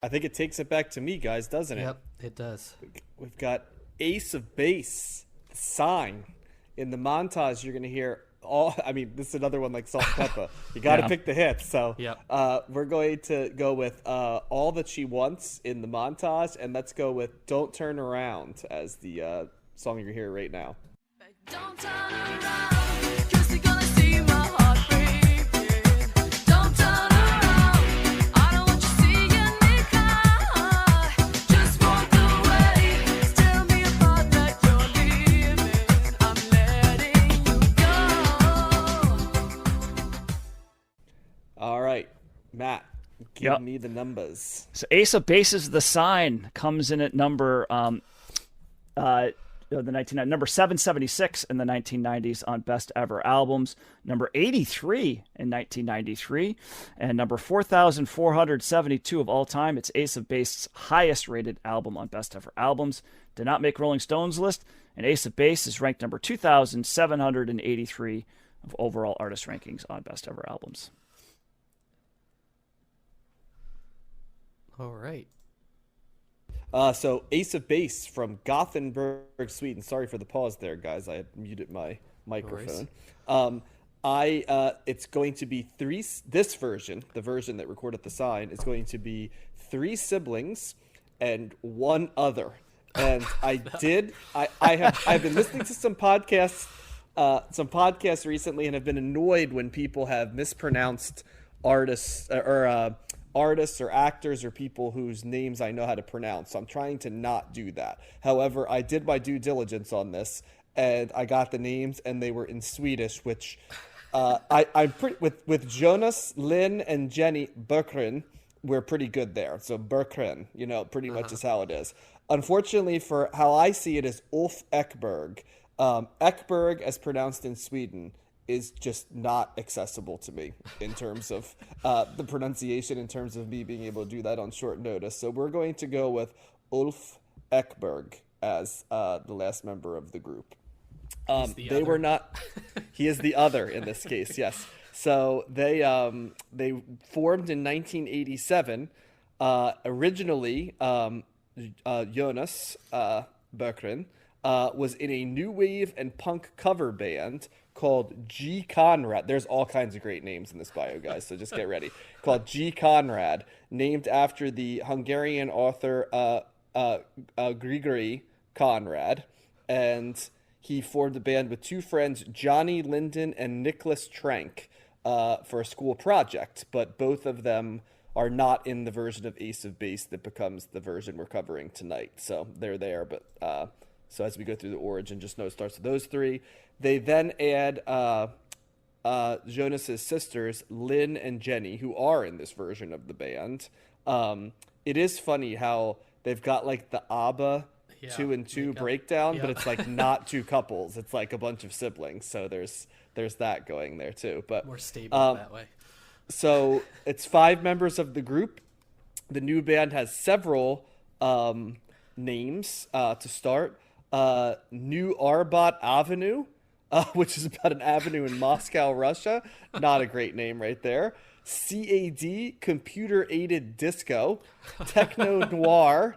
I think it takes it back to me, guys, doesn't it? Yep, it does. We've got Ace of Base, the sign. In the montage, you're going to hear this is another one like Salt and Pepper. You got to pick the hits. So Yep. we're going to go with All That She Wants in the montage, and let's go with Don't Turn Around as the song you're hearing right now. Don't turn around, 'cause you're gonna see my heart breaking. Don't turn around, I don't want you seeing me cry. Just walk away, tell me about that you're leaving. I'm letting you go. All right, Matt, give me the numbers. So Ace of Bases, the sign, comes in at number number 776 in the 1990s on Best Ever Albums, number 83 in 1993, and number 4,472 of all time. It's Ace of Base's highest rated album on Best Ever Albums. Did not make Rolling Stone's list, and Ace of Base is ranked number 2,783 of overall artist rankings on Best Ever Albums. All right. So Ace of Base from Gothenburg, Sweden. Sorry for the pause there, guys. I had muted my microphone. It's going to be this version, the version that recorded the sign, is going to be 3 siblings and 1 other. And I've been listening to some podcasts recently, and have been annoyed when people have mispronounced artists or actors or people whose names I know how to pronounce. So I'm trying to not do that. However, I did my due diligence on this, and I got the names, and they were in Swedish, which I'm pretty with Jonas, Lynn, and Jenny Berkren. We're pretty good there. So Berkren, pretty much is how it is. Unfortunately, for how I see it, is Ulf Ekberg. Ekberg, as pronounced in Sweden, is just not accessible to me in terms of the pronunciation, in terms of me being able to do that on short notice. So we're going to go with Ulf Ekberg as the last member of the group. They were not. He is the other in this case. Yes. So they formed in 1987. Originally, Jonas Berkren was in a new wave and punk cover band called G. Conrad. There's all kinds of great names in this bio, guys, so just get ready. Called G. Conrad, named after the Hungarian author Grigory Conrad. And he formed a band with 2 friends, Johnny Linden and Nicholas Trank, for a school project. But both of them are not in the version of Ace of Base that becomes the version we're covering tonight. So they're there, but so as we go through the origin, just know it starts with those 3. They then add Jonas's sisters, Lynn and Jenny, who are in this version of the band. It is funny how they've got like the ABBA 2 and 2 breakdown, but it's like not 2 couples. It's like a bunch of siblings. So there's that going there too. But more stable that way. So it's 5 members of the group. The new band has several names to start. New Arbat Avenue, which is about an avenue in Moscow, Russia. Not a great name right there. CAD, Computer Aided Disco. Techno Noir.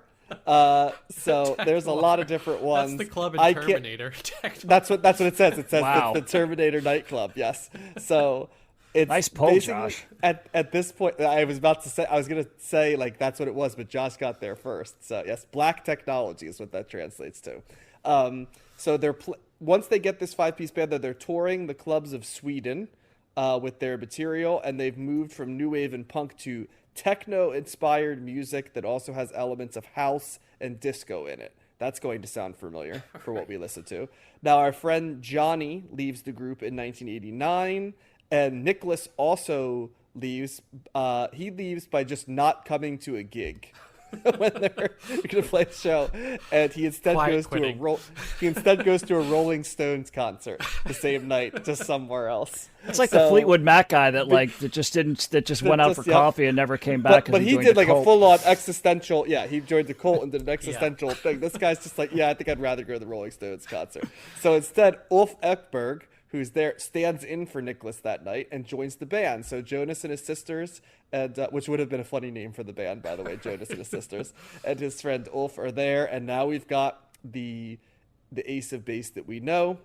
So there's a lot of different ones. That's the club in Terminator. That's what it says. It says Wow. the Terminator nightclub. Yes. So it's nice pull, Josh. At this point, I was going to say like that's what it was, but Josh got there first. So yes, Black Technology is what that translates to. So once they get this 5-piece band, they're touring the clubs of Sweden with their material, and they've moved from new wave and punk to techno-inspired music that also has elements of house and disco in it. That's going to sound familiar for what we listen to. Now, our friend Johnny leaves the group in 1989, and Nicholas also leaves. He leaves by just not coming to a gig when they're going to play a show, and he instead goes to a Rolling Stones concert the same night, just somewhere else. It's like the Fleetwood Mac guy that just went out for coffee and never came back. But he did like a full-on existential. Yeah, he joined the cult and did an existential thing. This guy's just like, I think I'd rather go to the Rolling Stones concert. So instead, Ulf Ekberg, who's there, stands in for Nicholas that night and joins the band. So Jonas and his sisters, and which would have been a funny name for the band, by the way, Jonas and his sisters, and his friend Ulf are there. And now we've got the ace of base that we know.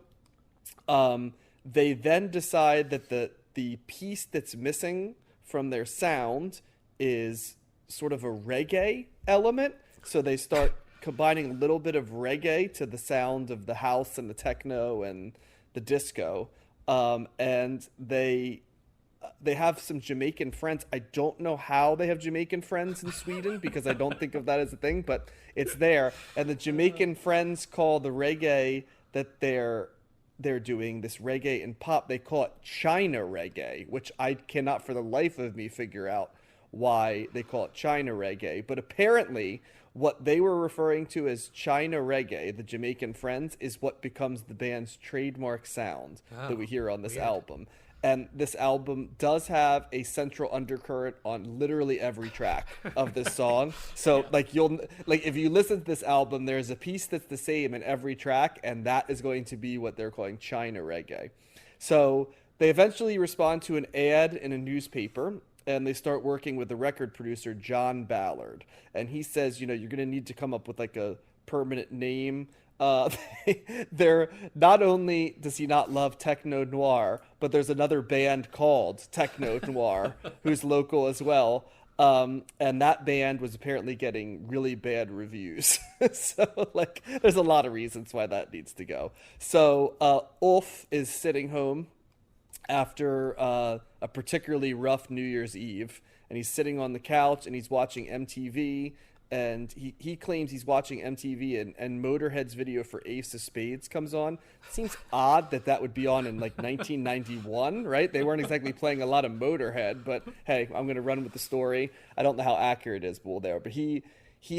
They then decide that the piece that's missing from their sound is sort of a reggae element. So they start combining a little bit of reggae to the sound of the house and the techno and the disco. And they have some Jamaican friends. I don't know how they have Jamaican friends in Sweden because I don't think of that as a thing, but it's there. And the Jamaican friends call the reggae that they're doing, this reggae and pop, they call it China reggae, which I cannot for the life of me figure out why they call it China reggae. But apparently what they were referring to as China reggae, the Jamaican friends, is what becomes the band's trademark sound that we hear on this album. And this album does have a central undercurrent on literally every track of this song. So if you listen to this album, there's a piece that's the same in every track, and that is going to be what they're calling China reggae. So they eventually respond to an ad in a newspaper, and they start working with the record producer, John Ballard. And he says, you're going to need to come up with like a permanent name. They're not only does he not love techno noir, but there's another band called Techno Noir who's local as well. And that band was apparently getting really bad reviews. So there's a lot of reasons why that needs to go. So Ulf is sitting home after a particularly rough New Year's Eve, and he's sitting on the couch and he's watching MTV. And he claims he's watching MTV and Motorhead's video for Ace of Spades comes on. It seems odd that would be on in 1991, right? They weren't exactly playing a lot of Motorhead, but hey, I'm going to run with the story. I don't know how accurate it is, but he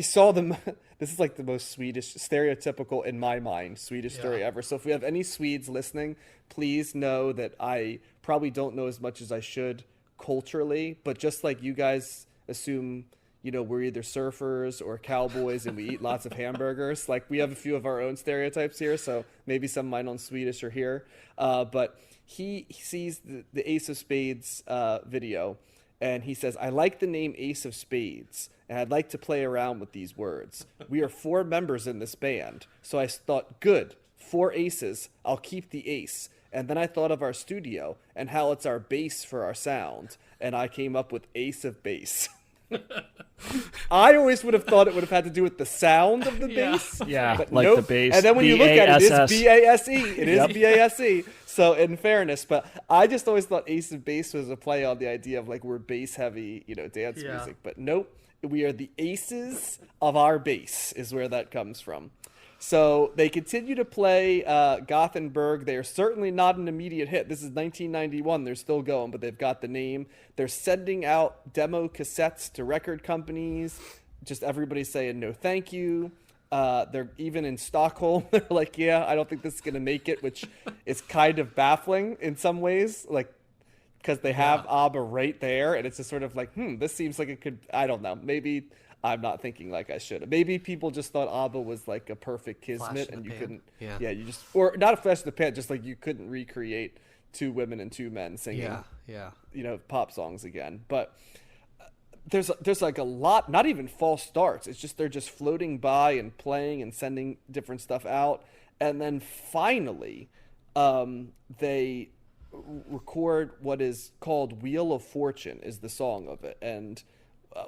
saw them. This is like the most Swedish, stereotypical in my mind, Swedish story ever. So if we have any Swedes listening, please know that I probably don't know as much as I should culturally, but just like you guys assume, we're either surfers or cowboys and we eat lots of hamburgers. We have a few of our own stereotypes here, so maybe some of mine on Swedish are here. But he sees the Ace of Spades video, and he says, I like the name Ace of Spades, and I'd like to play around with these words. We are 4 members in this band, so I thought, good, 4 aces, I'll keep the ace. And then I thought of our studio and how it's our base for our sound, and I came up with Ace of Bass. I always would have thought it would have had to do with the sound of the bass. Yeah, but like nope. the bass. And then when you look at it, it is B-A-S-E. It is Yep. B-A-S-E. So in fairness, but I just always thought Ace of Bass was a play on the idea of we're bass heavy, dance music. But nope, we are the aces of our bass is where that comes from. So they continue to play Gothenburg. They are certainly not an immediate hit. This is 1991. They're still going, but they've got the name. They're sending out demo cassettes to record companies. Just everybody's saying no thank you. They're even in Stockholm. They're like, yeah, I don't think this is going to make it, which is kind of baffling in some ways, because they have ABBA right there. And it's just sort of this seems like it could, I don't know, maybe I'm not thinking like I should. Maybe people just thought ABBA was a perfect kismet, and you couldn't. Yeah, you just, or not a flash in the pan, just you couldn't recreate 2 women and 2 men singing. Pop songs again. But there's a lot, not even false starts. It's just they're just floating by and playing and sending different stuff out, and then finally, they record what is called "Wheel of Fortune" is the song of it, and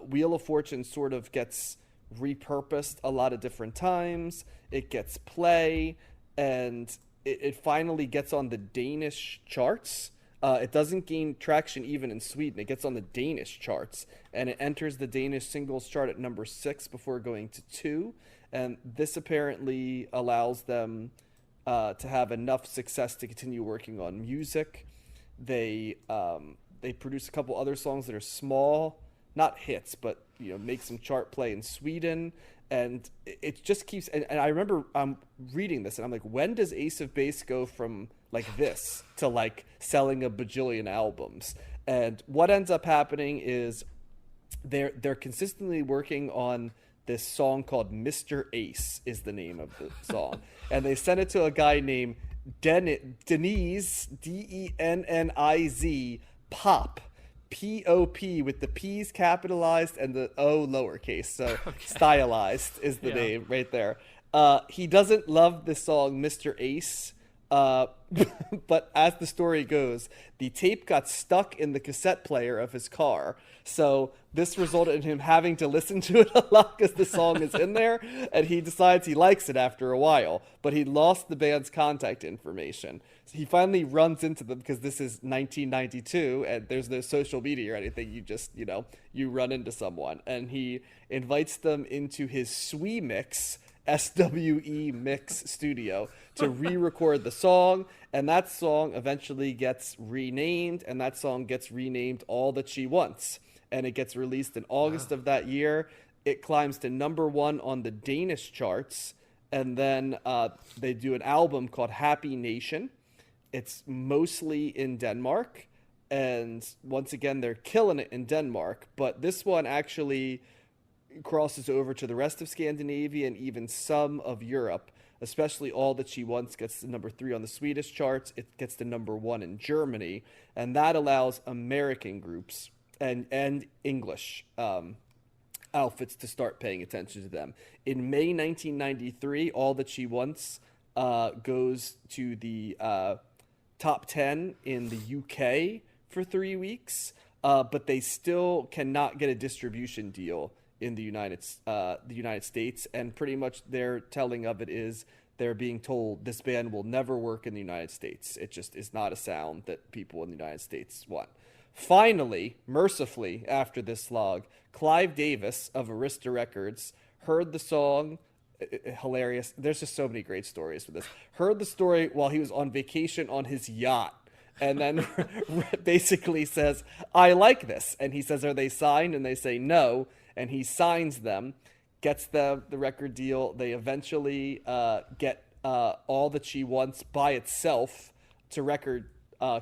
Wheel of Fortune sort of gets repurposed a lot of different times. It gets play, and it finally gets on the Danish charts. It doesn't gain traction even in Sweden. It gets on the Danish charts, and it enters the Danish singles chart at number 6 before going to 2. And this apparently allows them to have enough success to continue working on music. They produce a couple other songs that are small, not hits, but make some chart play in Sweden, and it just keeps. And I remember reading this, and I'm like, when does Ace of Base go from this to selling a bajillion albums? And what ends up happening is they're consistently working on this song called Mr. Ace is the name of the song, and they sent it to a guy named Deniz, Denniz, Pop. P-O-P with the P's capitalized and the O lowercase. So stylized is the name right there. He doesn't love the song Mr. Ace. But as the story goes, the tape got stuck in the cassette player of his car. So this resulted in him having to listen to it a lot because the song is in there, and he decides he likes it after a while. But he lost the band's contact information. So he finally runs into them because this is 1992 and there's no social media or anything. You just, you run into someone. And he invites them into his SWE Mix, SWE Mix studio to re-record the song, and that song eventually gets renamed, and that song gets renamed All That She Wants, and it gets released in August of that year. It climbs to #1 on the Danish charts, and then they do an album called Happy Nation. It's mostly in Denmark, and once again they're killing it in Denmark, but this one actually crosses over to the rest of Scandinavia and even some of Europe, especially All That She Wants gets to #3 on the Swedish charts. It gets to #1 in Germany, and that allows American groups and English outfits to start paying attention to them. In May 1993, All That She Wants goes to the top 10 in the UK for 3 weeks, but they still cannot get a distribution deal in the United States, and pretty much their telling of it is they're being told this band will never work in the United States. It just is not a sound that people in the United States want. Finally, mercifully, after this slog, Clive Davis of Arista Records heard the song. Hilarious. There's just so many great stories with this. Heard the story while he was on vacation on his yacht, and then basically says, I like this. And he says, are they signed? And they say no. And he signs them, gets the record deal. They eventually get All That She Wants by itself to record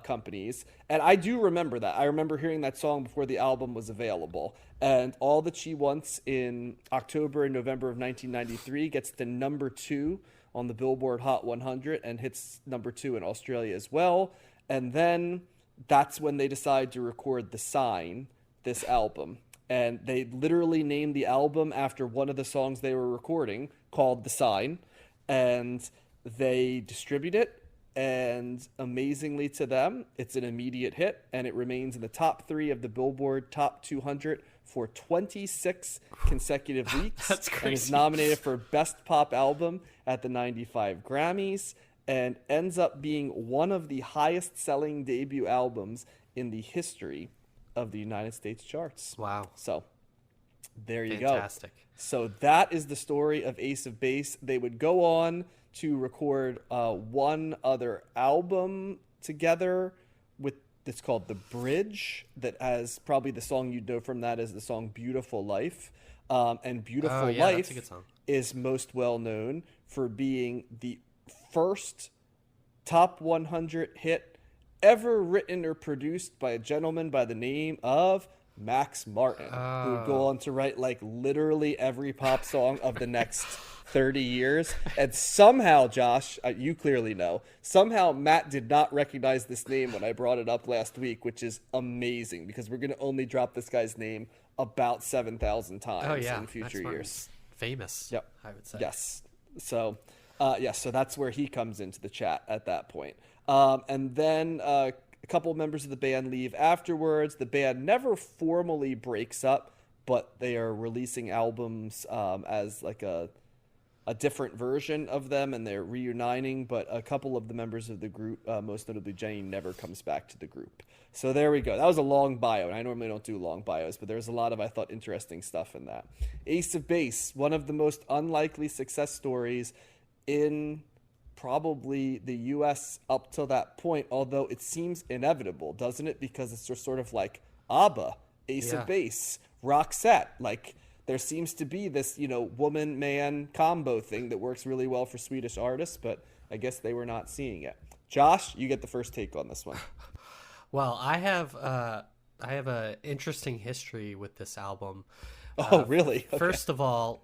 companies. And I do remember that. I remember hearing that song before the album was available. And All That She Wants in October and November of 1993 gets to #2 on the Billboard Hot 100 and hits #2 in Australia as well. And then that's when they decide to record The Sign, this album. And they literally named the album after one of the songs they were recording, called The Sign. And they distribute it, and amazingly to them, it's an immediate hit, and it remains in the top 3 of the Billboard Top 200 for 26 consecutive weeks. That's crazy. And is nominated for Best Pop Album at the 95 Grammys, and ends up being one of the highest-selling debut albums in the history of the United States charts. Wow. So there you Fantastic. go. So that is the story of Ace of Base. They would go on to record one other album together with it's called The Bridge, that has probably the song you'd know from that is the song Beautiful Life. And Beautiful that's a Life good song. is most well known for being the first top 100 hit ever written or produced by a gentleman by the name of Max Martin, who would go on to write like literally every pop song of the next 30 years. And somehow, Josh, you clearly know, somehow Matt did not recognize this name when I brought it up last week, which is amazing because we're going to only drop this guy's name about 7,000 times in future years. Famous, Yep. I would say. Yes. So, so that's where he comes into the chat at that point. And then a couple members of the band leave afterwards. The band never formally breaks up, but they are releasing albums as like a different version of them, and they're reuniting. But a couple of the members of the group, most notably Jenny, never comes back to the group. So there we go. That was a long bio, and I normally don't do long bios, but there's a lot of, I thought, interesting stuff in that. Ace of Base, one of the most unlikely success stories in probably the U.S. up till that point, although it seems inevitable, doesn't it? Because it's just sort of like ABBA, Ace of Base, Roxette. Like, there seems to be this, woman-man combo thing that works really well for Swedish artists, but I guess they were not seeing it. Josh, you get the first take on this one. Well, I have an interesting history with this album. Oh, really? Okay. First of all,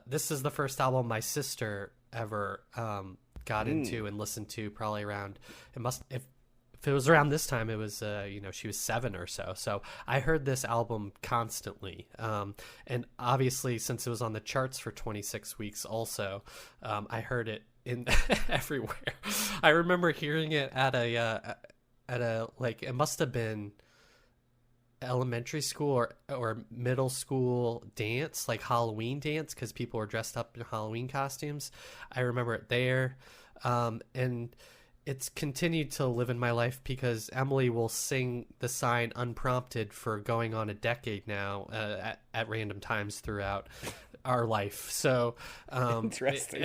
this is the first album my sister ever got into and listened to probably around, if it was around this time, it was, she was 7 or so. So I heard this album constantly. And obviously, since it was on the charts for 26 weeks also, I heard it in everywhere. I remember hearing it at a like, it must have been elementary school or middle school dance, like Halloween dance, because people were dressed up in Halloween costumes. I remember it there. And it's continued to live in my life because Emily will sing The Sign unprompted for going on a decade now, at random times throughout our life. So Interesting.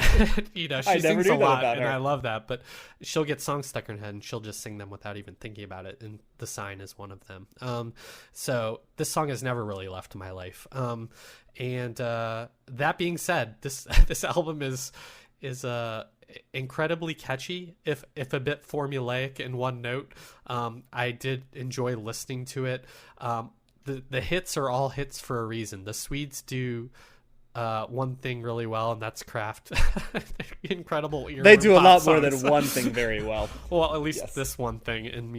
She I never sings knew a that lot, about and her. I love that. But she'll get songs stuck in her head, and she'll just sing them without even thinking about it. And The Sign is one of them. So this song has never really left my life. And that being said, this album is incredibly catchy, if a bit formulaic in one note. I did enjoy listening to it. The hits are all hits for a reason. The Swedes do one thing really well, and that's craft. Incredible earworm They do a pop lot more songs. than one thing very well. Well, at least Yes. this one thing in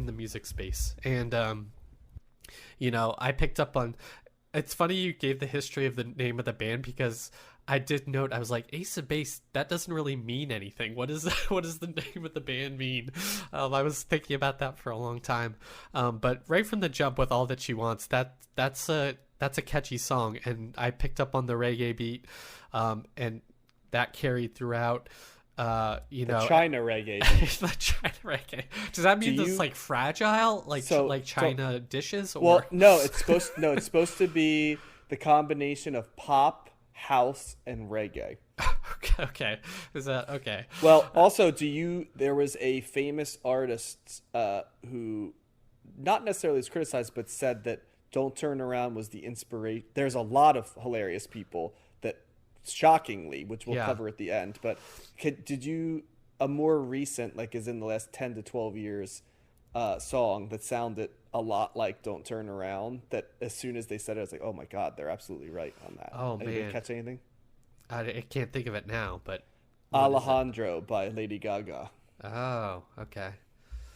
the music space. And I picked up on, it's funny you gave the history of the name of the band, because I did note, I was like, Ace of Base, that doesn't really mean anything. What does the name of the band mean? I was thinking about that for a long time. But right from the jump with All That She Wants, that's a catchy song, and I picked up on the reggae beat, and that carried throughout. The China reggae. The China reggae. Does that mean Do it's you- like fragile, like So- China dishes? Or Well, no, it's supposed to be the combination of pop, house, and reggae. okay, is that okay? Well, also, there was a famous artist who, not necessarily was criticized, but said that Don't Turn Around was the inspiration. There's a lot of hilarious people that, shockingly, which we'll Yeah. cover at the end, but a more recent, like is in the last 10 to 12 years, song that sounded a lot like Don't Turn Around, that as soon as they said it, I was like, oh my God, they're absolutely right on that. Oh, Anybody man. catch anything? I can't think of it now, but Alejandro by Lady Gaga. oh, okay.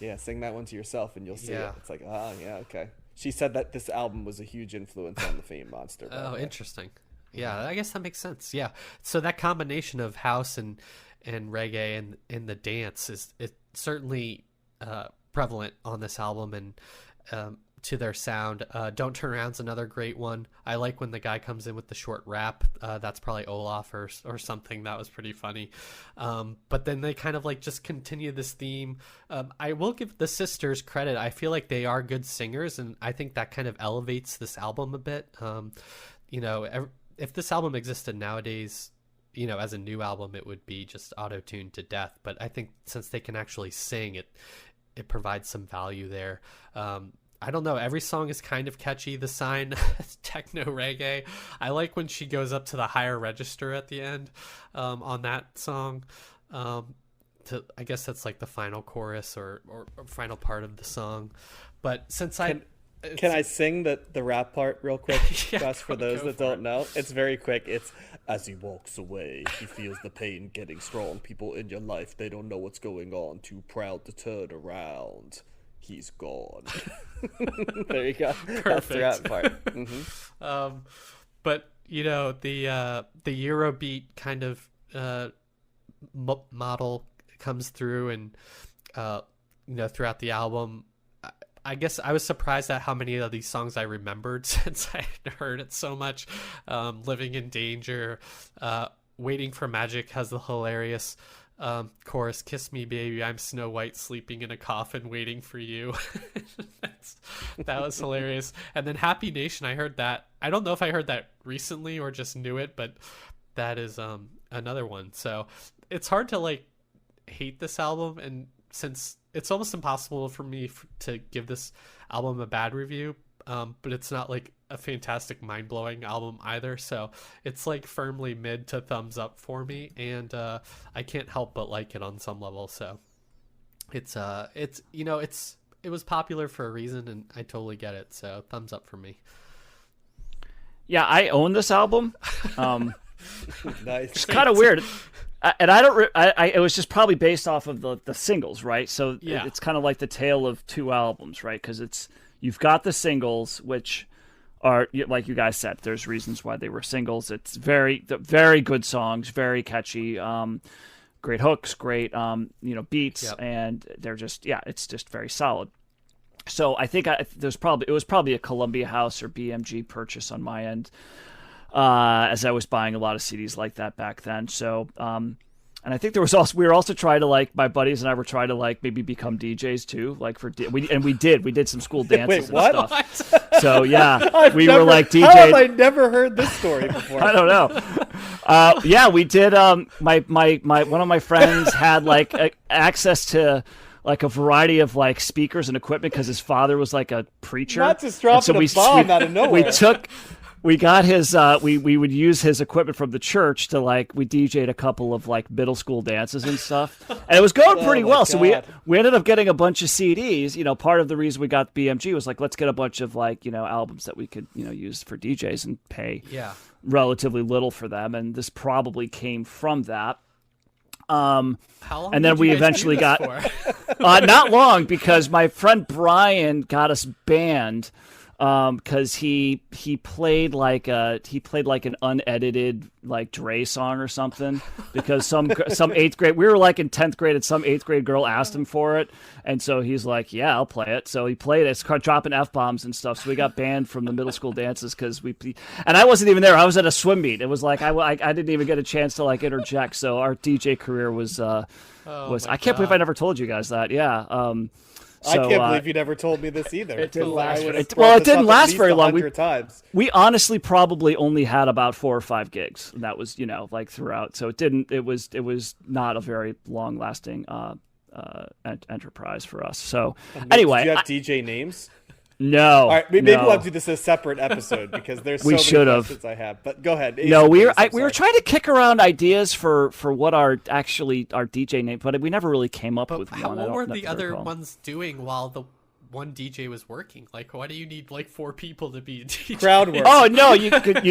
Yeah, sing that one to yourself and you'll see Yeah. it. It's like, yeah, okay. She said that this album was a huge influence on the Fame Monster. by the Oh, way. interesting. Yeah, I guess that makes sense. Yeah, so that combination of house and reggae and the dance is certainly prevalent on this album, and to their sound. Don't Turn Around's another great one. I like when the guy comes in with the short rap. That's probably Olaf or something. That was pretty funny. But then they kind of like just continue this theme. I will give the sisters credit. I feel like they are good singers, and I think that kind of elevates this album a bit. If this album existed nowadays, as a new album, it would be just auto-tuned to death. But I think since they can actually sing, it provides some value there. I don't know. Every song is kind of catchy. The Sign, techno reggae. I like when she goes up to the higher register at the end on that song. I guess that's like the final chorus or final part of the song. But since Can I sing the rap part real quick, Yeah, just for go those for that don't it. know? It's very quick. It's, as he walks away, he feels the pain getting strong. People in your life, they don't know what's going on. Too proud to turn around. He's gone. There you go. That's the rap part. Mhm. But the Eurobeat kind of model comes through, and throughout the album. I guess I was surprised at how many of these songs I remembered since I had heard it so much. Living in Danger, Waiting for Magic has the hilarious chorus, Kiss Me Baby, I'm Snow White sleeping in a coffin waiting for you. That was hilarious. And then Happy Nation, I heard that. I don't know if I heard that recently or just knew it, but that is another one. So it's hard to like hate this album, and since it's almost impossible for me to give this album a bad review, but it's not like a fantastic mind-blowing album either, so it's like firmly mid to thumbs up for me, and I can't help but like it on some level. So it was popular for a reason, and I totally get it, so thumbs up for me. Yeah, I own this album. Nice. It's kind of weird. And I don't. It was just probably based off of the singles, right? So Yeah. it's kind of like the tale of two albums, right? Because you've got the singles, which are like you guys said. There's reasons why they were singles. It's very good songs, very catchy, great hooks, great beats, Yep. and they're just it's just very solid. So I think it was probably a Columbia House or BMG purchase on my end. As I was buying a lot of CDs like that back then. So, and I think we were also trying to like, my buddies and I were trying to like maybe become DJs too, like we did some school dances what? and stuff. So yeah, we Never- were like How have I DJ. never heard this story before? I don't know. Yeah, we did. My one of my friends had like access to like a variety of like speakers and equipment because his father was like a preacher. Not just And dropping a bomb out of nowhere. We got his we would use his equipment from the church to like we DJ'd a couple of like middle school dances and stuff. And it was going pretty my well. So God. we ended up getting a bunch of CDs. You know, part of the reason we got BMG was like, let's get a bunch of like, albums that we could, use for DJs and pay Yeah. relatively little for them. And this probably came from that. How long? And then did we you guys eventually do this got- for? Not long, because my friend Brian got us banned because he played like an unedited like Dre song or something, because some eighth grade, we were like in 10th grade and some 8th grade girl asked him for it, and so he's like, yeah, I'll play it. So he played it. It's dropping F-bombs and stuff, so we got banned from the middle school dances because and I wasn't even there. I was at a swim meet. It was like I didn't even get a chance to like interject. So our DJ career was my I can't believe God. I never told you guys that. Yeah. I So, can't believe you never told me this either. it didn't last- I would have it- brought well, it this didn't up at last least very long. 100 times. We honestly probably only had about 4 or 5 gigs. And that was, like throughout. So it was not a very long lasting enterprise for us. So anyway, do you have DJ names? no. All right, maybe no. we'll have to do this as a separate episode because there's so We many should have. questions I have. But go ahead. No, Ace, we were please, I'm we were sorry. trying to kick around ideas for what our DJ name, but we never really came up with But one. I what don't were know the if I other recall. ones doing while the one DJ was working? Like, why do you need like 4 people to be a DJ? Crowd work. Oh no,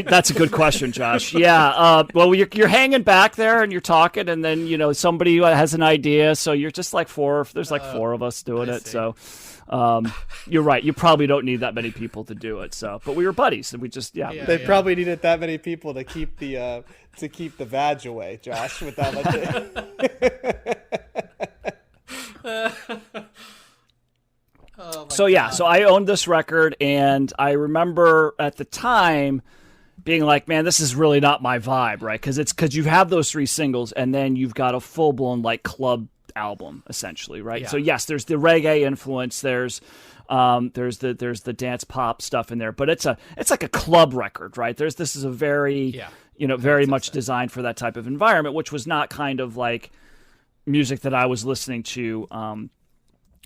that's a good question, Josh. Yeah, well, you're hanging back there and you're talking, and then somebody has an idea, so you're just like four. There's like 4 of us doing I it, see. so you're right. You probably don't need that many people to do it. So, but we were buddies, and we just Yeah. They probably needed that many people to keep the vag away, Josh. With that much. Oh, my So yeah, God. so I owned this record, and I remember at the time being like, man, this is really not my vibe, right? Because you have those 3 singles, and then you've got a full blown like club album essentially, right? Yeah. So yes, there's the reggae influence, there's the dance pop stuff in there, but it's like a club record, right? This is a very very much designed for that type of environment, which was not kind of like music that I was listening to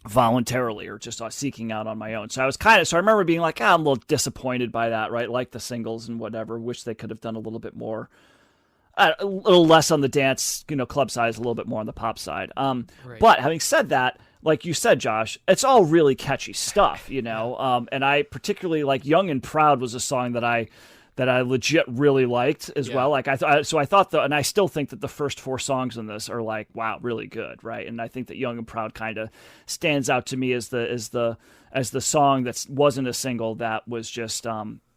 voluntarily or just seeking out on my own. So I remember being like, I'm a little disappointed by that, right? Like the singles and whatever. Wish they could have done a little bit more, a little less on the dance, club side, a little bit more on the pop side. Right. But having said that, like you said, Josh, it's all really catchy stuff, and I particularly like "Young and Proud" was a song that I legit really liked as well. Like I thought and I still think that the first 4 songs in this are like, wow, really good, right? And I think that "Young and Proud" kind of stands out to me as the song that wasn't a single, that was just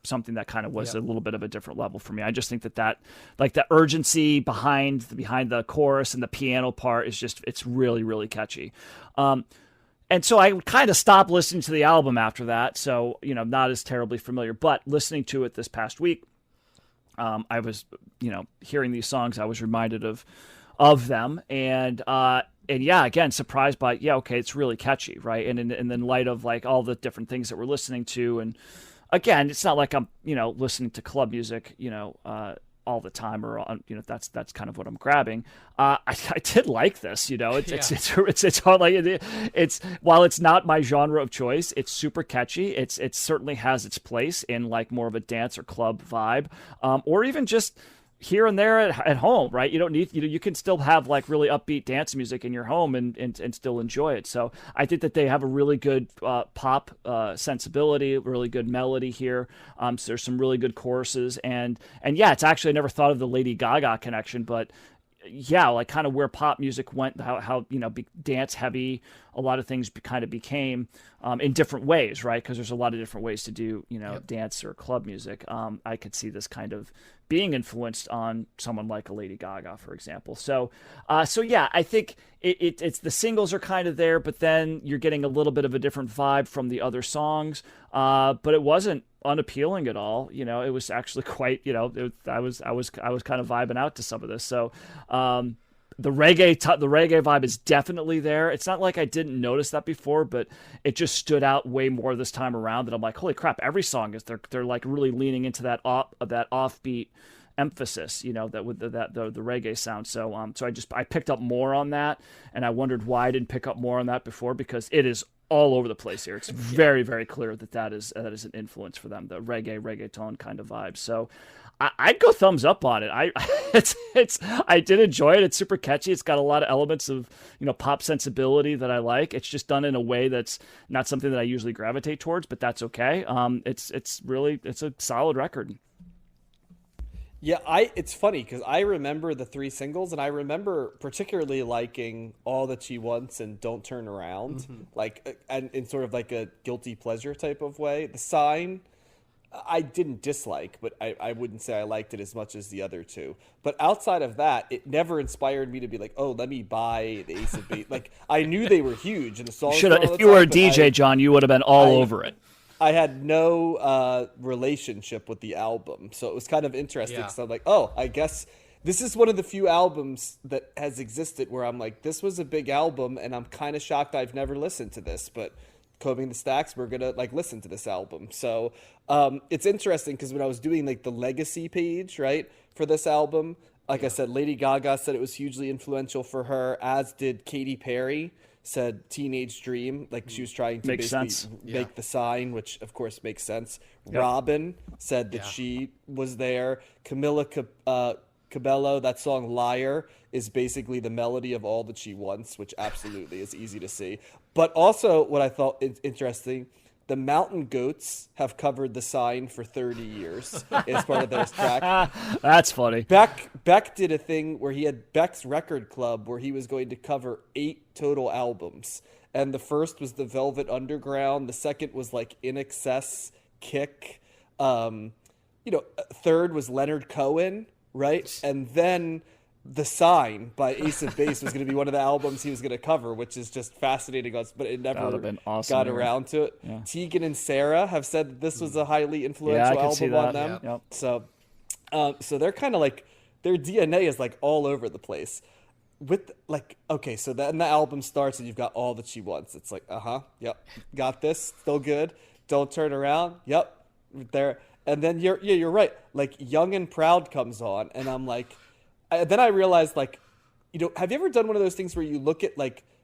something that kind of was a little bit of a different level for me. I just think that like the urgency behind the chorus and the piano part is just, it's really, really catchy. And so I kind of stopped listening to the album after that. So, not as terribly familiar, but listening to it this past week, I was, hearing these songs, I was reminded of them. And yeah, again, surprised by, okay, it's really catchy. Right. And in light of like all the different things that we're listening to. And again, it's not like I'm, listening to club music, all the time, or on, that's kind of what I'm grabbing. I did like this, it's hard, like it's while it's not my genre of choice, it's super catchy. It certainly has its place in like more of a dance or club vibe, or even just here and there at home, right? You don't need, you can still have like really upbeat dance music in your home and still enjoy it. So I think that they have a really good pop sensibility, really good melody here. So there's some really good choruses, and yeah, it's actually, I never thought of the Lady Gaga connection, but yeah, like kind of where pop music went, how dance heavy a lot of things kind of became in different ways, right? Because there's a lot of different ways to do dance or club music. I could see this kind of being influenced on someone like a Lady Gaga, for example. So yeah, I think it's the singles are kind of there, but then you're getting a little bit of a different vibe from the other songs. But it wasn't unappealing at all. It was actually quite. I was kind of vibing out to some of this. So the reggae vibe is definitely there. It's not like I didn't notice that before, but it just stood out way more this time around. That I'm like, holy crap! Every song is they're like really leaning into that offbeat emphasis, that with the reggae sound. So I picked up more on that, and I wondered why I didn't pick up more on that before, because it is all over the place here. It's very, very clear that is an influence for them, the reggaeton kind of vibe. So I'd go thumbs up on it. I did enjoy it. It's super catchy. It's got a lot of elements of pop sensibility that I like. It's just done in a way that's not something that I usually gravitate towards, but that's okay. It's a solid record. Yeah, it's funny because I remember the three singles, and I remember particularly liking All That She Wants and Don't Turn Around, and in sort of like a guilty pleasure type of way. The Sign, I didn't dislike, but I wouldn't say I liked it as much as the other two. But outside of that, it never inspired me to be like, oh, let me buy the Ace of Base. Like, I knew they were huge, and the songs. If you were a DJ, John, you would have been all over it. I had no relationship with the album, so it was kind of interesting. Yeah. So I'm like, oh, I guess this is one of the few albums that has existed where I'm like, this was a big album, and I'm kind of shocked I've never listened to this. But Combing the Stacks, we're gonna listen to this album. So it's interesting because when I was doing the legacy page, right, for this album, I said, Lady Gaga said it was hugely influential for her, as did Katy Perry. Said Teenage Dream, she was trying to make The Sign, which of course makes sense. Yep. Robin said that she was there. Camila Cabello, that song Liar is basically the melody of All That She Wants, which absolutely is easy to see. But also what I thought interesting, the Mountain Goats have covered The Sign for 30 years as part of their track. That's funny. Beck did a thing where he had Beck's Record Club where he was going to cover 8 total albums. And the first was The Velvet Underground. The second was In Excess, Kick. Third was Leonard Cohen, right? And then The Sign by Ace of Base was going to be one of the albums he was going to cover, which is just fascinating, but it never got around to it. Yeah. Tegan and Sarah have said that this was a highly influential album on them. Yeah. Yep. So they're kind of their DNA is all over the place. With so then the album starts and you've got All That She Wants. It's yep, got this, still good. Don't Turn Around, yep, there. And then you're right. Young and Proud comes on, and I'm like. Then I realized, have you ever done one of those things where you look at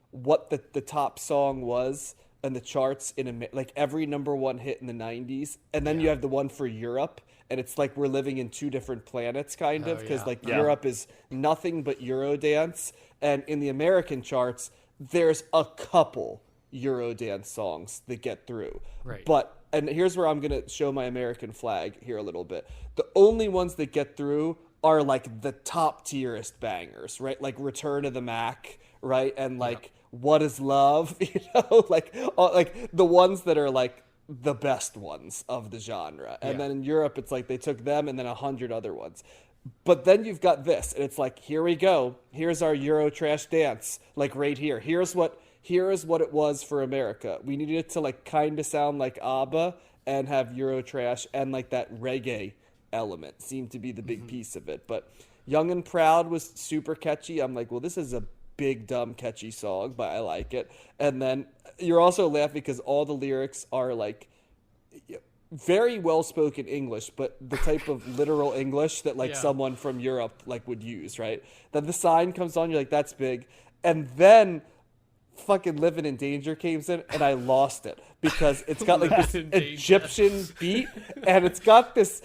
what the top song was in the charts in every number one hit in the 90s, and then you have the one for Europe, and it's we're living in two different planets kind of, because Europe is nothing but Eurodance, and in the American charts there's a couple Eurodance songs that get through. Right. And here's where I'm gonna show my American flag here a little bit. The only ones that get through are the top tierest bangers, right? Return of the Mac, right? And What Is Love, the ones that are the best ones of the genre. And then in Europe, it's they took them and then 100 other ones. But then you've got this, and it's here we go. Here's our Euro trash dance, right here. Here is what it was for America. We needed it to kind of sound like ABBA and have Euro trash and that reggae element seemed to be the big piece of it. But Young and Proud was super catchy. I'm well, this is a big dumb catchy song, but I like it. And then you're also laughing because all the lyrics are very well spoken English, but the type of literal English that someone from Europe would use, right? Then The Sign comes on, you're that's big. And then fucking Living in Danger came in, and I lost it because it's got this Egyptian beat, and it's got this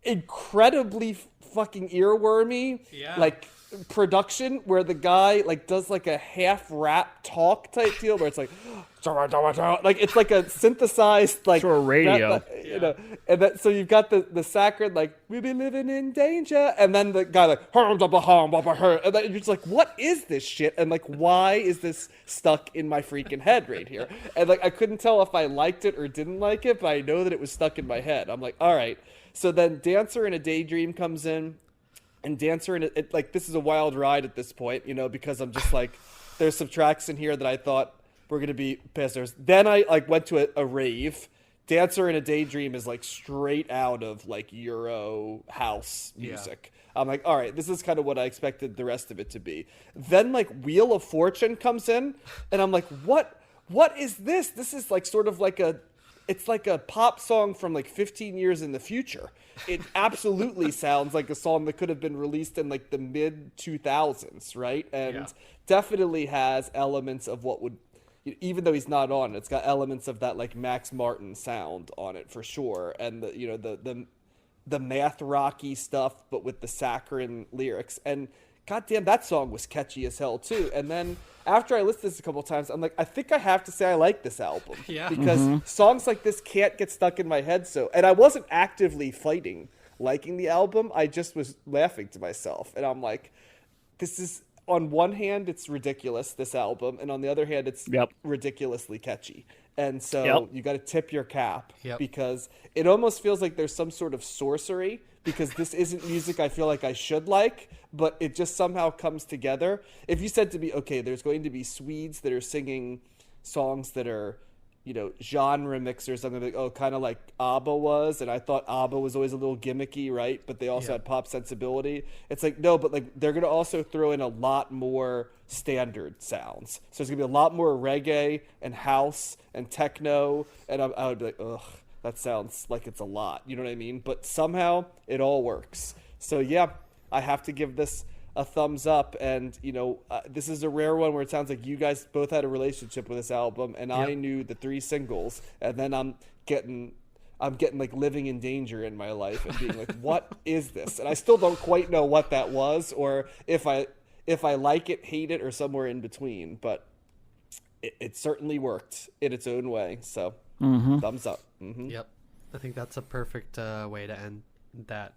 incredibly fucking earwormy, Yeah. like production where the guy like does like a half rap talk type deal where it's like like it's like a synthesized like Sort of radio. you know, and that so you've got the saccharine like we be living in danger, and then the guy like and then you're just like, what is this shit, and like why is this stuck in my freaking head right here? And like I couldn't tell if I liked it or didn't like it, but I know that it was stuck in my head. I'm like, all right. So then Dancer in a Daydream comes in. And Dancer in it, like this is a wild ride at this point, you know, because I'm just like, there's some tracks in here that I thought were gonna be pissers. Then I like went to a rave. Dancer in a Daydream is like straight out of like Euro house music. I'm like, all right, this is kind of what I expected the rest of it to be. Then like Wheel of Fortune comes in, and I'm like, what is this? This is like sort of like it's like a pop song from like 15 years in the future. It absolutely sounds like a song that could have been released in like the mid 2000s, right? And definitely has elements of what would, even though he's not on it, it's got elements of that like Max Martin sound on it for sure. And the, you know, the math rocky stuff, but with the saccharine lyrics. And goddamn, that song was catchy as hell too. And then after I listened to this a couple times, I'm like, I think I have to say I like this album. Yeah. Because songs like this can't get stuck in my head. So, and I wasn't actively fighting liking the album. I just was laughing to myself. And I'm like, this is, on one hand, it's ridiculous, this album. And on the other hand, it's ridiculously catchy. And so you got to tip your cap because it almost feels like there's some sort of sorcery, because this isn't music I feel like I should like, but it just somehow comes together. If you said to me, okay, there's going to be Swedes that are singing songs that are, you know, genre mixers, I'm like, oh, kind of like ABBA was, and I thought ABBA was always a little gimmicky, right? But they also had pop sensibility. It's like, no, but like they're going to also throw in a lot more standard sounds. So there's going to be a lot more reggae and house and techno, and I would be like, ugh, that sounds like it's a lot. You know what I mean? But somehow it all works. So yeah, I have to give this a thumbs up. And you know, this is a rare one where it sounds like you guys both had a relationship with this album, and I knew the 3 singles, and then I'm getting like Living in Danger in my life and being like, what is this? And I still don't quite know what that was, or if I like it, hate it, or somewhere in between. But it certainly worked in its own way. So thumbs up. Yep. I think that's a perfect way to end that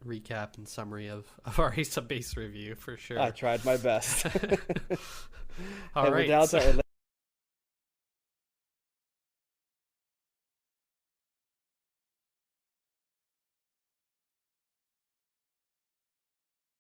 recap and summary of our Ace of Base review for sure. I tried my best. All right. We're down to our